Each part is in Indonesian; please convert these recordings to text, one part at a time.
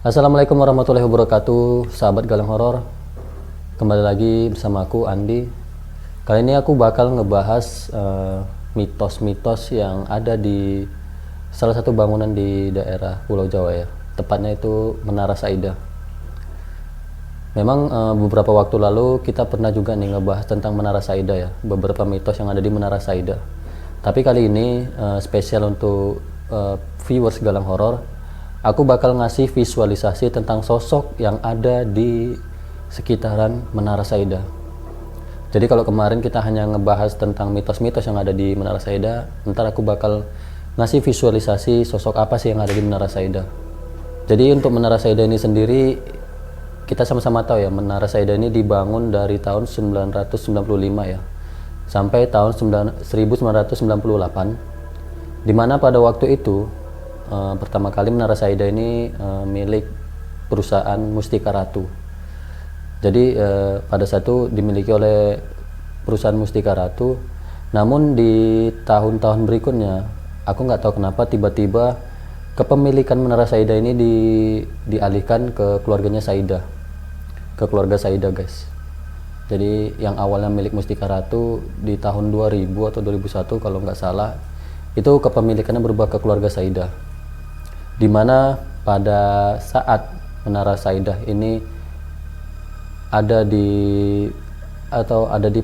Assalamualaikum warahmatullahi wabarakatuh, sahabat Galeng Horor. Kembali lagi bersama aku Andi. Kali ini aku bakal ngebahas mitos-mitos yang ada di salah satu bangunan di daerah Pulau Jawa ya. Tepatnya itu Menara Saida. Memang beberapa waktu lalu kita pernah juga nih ngebahas tentang Menara Saida ya, beberapa mitos yang ada di Menara Saida. Tapi kali ini spesial untuk viewers Galeng Horor, aku bakal ngasih visualisasi tentang sosok yang ada di sekitaran Menara Saida. Jadi kalau kemarin kita hanya ngebahas tentang mitos-mitos yang ada di Menara Saida, ntar aku bakal ngasih visualisasi sosok apa sih yang ada di Menara Saida. Jadi untuk Menara Saida ini sendiri, kita sama-sama tahu ya, Menara Saida ini dibangun dari tahun 995 ya, sampai tahun 1998, dimana pada waktu itu pertama kali Menara Saida ini milik perusahaan Mustika Ratu. Jadi pada saat itu dimiliki oleh perusahaan Mustika Ratu. Namun di tahun-tahun berikutnya, aku nggak tahu kenapa tiba-tiba kepemilikan Menara Saida ini dialihkan ke keluarganya Saida, ke keluarga Saida guys. Jadi yang awalnya milik Mustika Ratu di tahun 2000 atau 2001 kalau nggak salah, itu kepemilikannya berubah ke keluarga Saida. Dimana pada saat Menara Saida ini ada di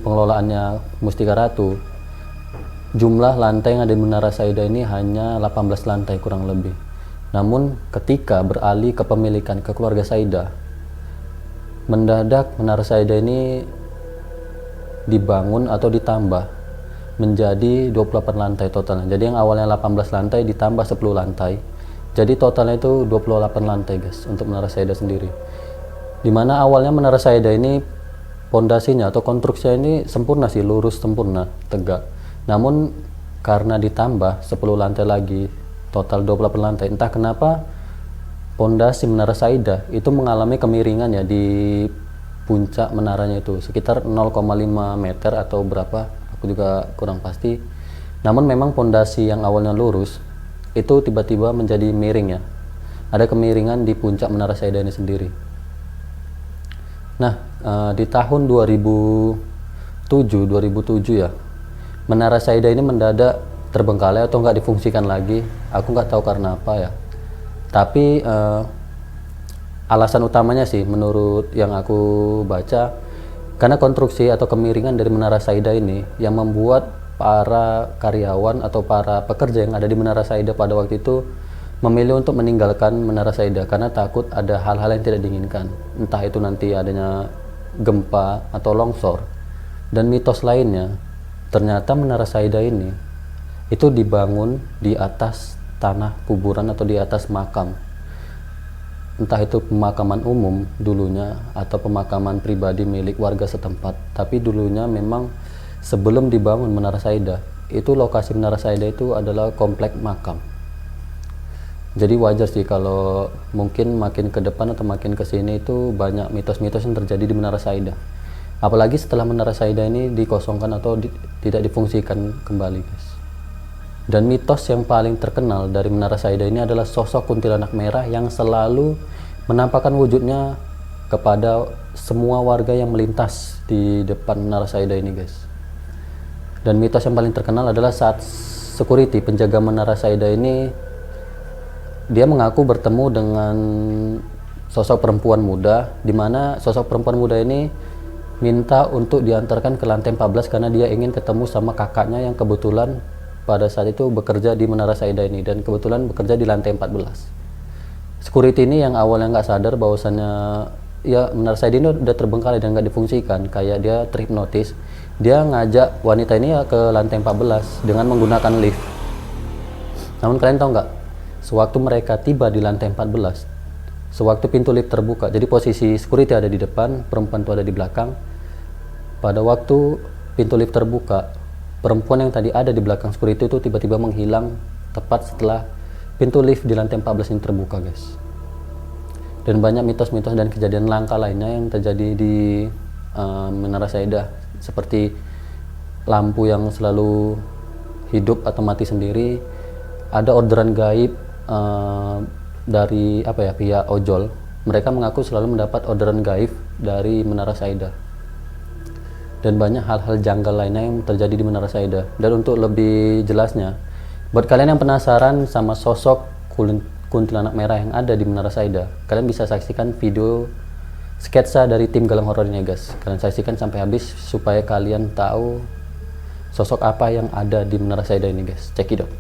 pengelolaannya Mustika Ratu, jumlah lantai yang ada di Menara Saida ini hanya 18 lantai kurang lebih. Namun ketika beralih kepemilikan ke keluarga Saida, mendadak Menara Saida ini dibangun atau ditambah menjadi 28 lantai totalnya. Jadi yang awalnya 18 lantai ditambah 10 lantai. Jadi totalnya itu 28 lantai guys untuk Menara Saida sendiri. Dimana awalnya Menara Saida ini pondasinya atau konstruksinya ini sempurna sih, lurus, sempurna, tegak. Namun karena ditambah 10 lantai lagi, total 28 lantai, entah kenapa pondasi Menara Saida itu mengalami kemiringan ya di puncak menaranya itu, sekitar 0,5 meter atau berapa, aku juga kurang pasti. Namun memang pondasi yang awalnya lurus itu tiba-tiba menjadi miring ya, ada kemiringan di puncak Menara Saida ini sendiri. Nah di tahun 2007 ya, Menara Saida ini mendadak terbengkalai atau nggak difungsikan lagi. Aku nggak tahu karena apa ya, tapi alasan utamanya sih menurut yang aku baca, karena konstruksi atau kemiringan dari Menara Saida ini yang membuat para karyawan atau para pekerja yang ada di Menara Saida pada waktu itu memilih untuk meninggalkan Menara Saida karena takut ada hal-hal yang tidak diinginkan, entah itu nanti adanya gempa atau longsor. Dan mitos lainnya, ternyata Menara Saida ini itu dibangun di atas tanah kuburan atau di atas makam, entah itu pemakaman umum dulunya atau pemakaman pribadi milik warga setempat. Tapi dulunya memang sebelum dibangun Menara Saida, itu lokasi Menara Saida itu adalah komplek makam. Jadi wajar sih kalau mungkin makin ke depan atau makin ke sini itu banyak mitos-mitos yang terjadi di Menara Saida. Apalagi setelah Menara Saida ini dikosongkan atau tidak difungsikan kembali guys. Dan mitos yang paling terkenal dari Menara Saida ini adalah sosok kuntilanak merah yang selalu menampakkan wujudnya kepada semua warga yang melintas di depan Menara Saida ini guys. Dan mitos yang paling terkenal adalah saat security penjaga Menara Saida ini, dia mengaku bertemu dengan sosok perempuan muda, di mana sosok perempuan muda ini minta untuk diantarkan ke lantai 14 karena dia ingin ketemu sama kakaknya yang kebetulan pada saat itu bekerja di Menara Saida ini, dan kebetulan bekerja di lantai 14. Security ini yang awalnya nggak sadar bahwasannya ya Menara Saida ini udah terbengkalai dan nggak difungsikan, kayak dia terhipnotis. Dia ngajak wanita ini ya ke lantai 14 dengan menggunakan lift. Namun kalian tahu nggak, sewaktu mereka tiba di lantai 14, sewaktu pintu lift terbuka, jadi posisi security ada di depan, perempuan itu ada di belakang. Pada waktu pintu lift terbuka, perempuan yang tadi ada di belakang security itu tiba-tiba menghilang tepat setelah pintu lift di lantai 14 ini terbuka guys. Dan banyak mitos-mitos dan kejadian langka lainnya yang terjadi di Menara Saida, seperti lampu yang selalu hidup atau mati sendiri, ada orderan gaib dari apa ya, pihak ojol, mereka mengaku selalu mendapat orderan gaib dari Menara Saida. Dan banyak hal-hal janggal lainnya yang terjadi di Menara Saida. Dan untuk lebih jelasnya, buat kalian yang penasaran sama sosok kuntilanak merah yang ada di Menara Saida, kalian bisa saksikan video sketsa dari tim Galang Horor ini guys. Kalian saksikan sampai habis supaya kalian tahu sosok apa yang ada di Menara Saida ini guys. Check it out.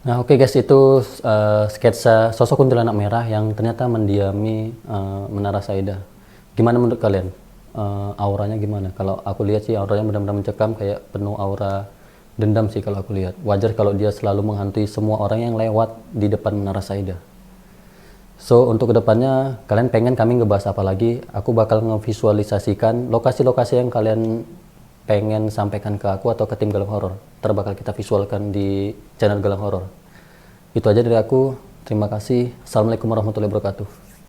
Nah, oke guys, itu sketsa sosok kuntilanak merah yang ternyata mendiami Menara Saida. Gimana menurut kalian? Auranya gimana? Kalau aku lihat sih auranya benar-benar mencekam, kayak penuh aura dendam sih kalau aku lihat. Wajar kalau dia selalu menghantui semua orang yang lewat di depan Menara Saida. So, untuk kedepannya, kalian pengen kami ngebahas apa lagi? Aku bakal ngevisualisasikan lokasi-lokasi yang kalian pengen sampaikan ke aku atau ke tim Galang Horor. Ntar bakal kita visualkan di channel Galang Horor. Itu aja dari aku. Terima kasih. Assalamualaikum warahmatullahi wabarakatuh.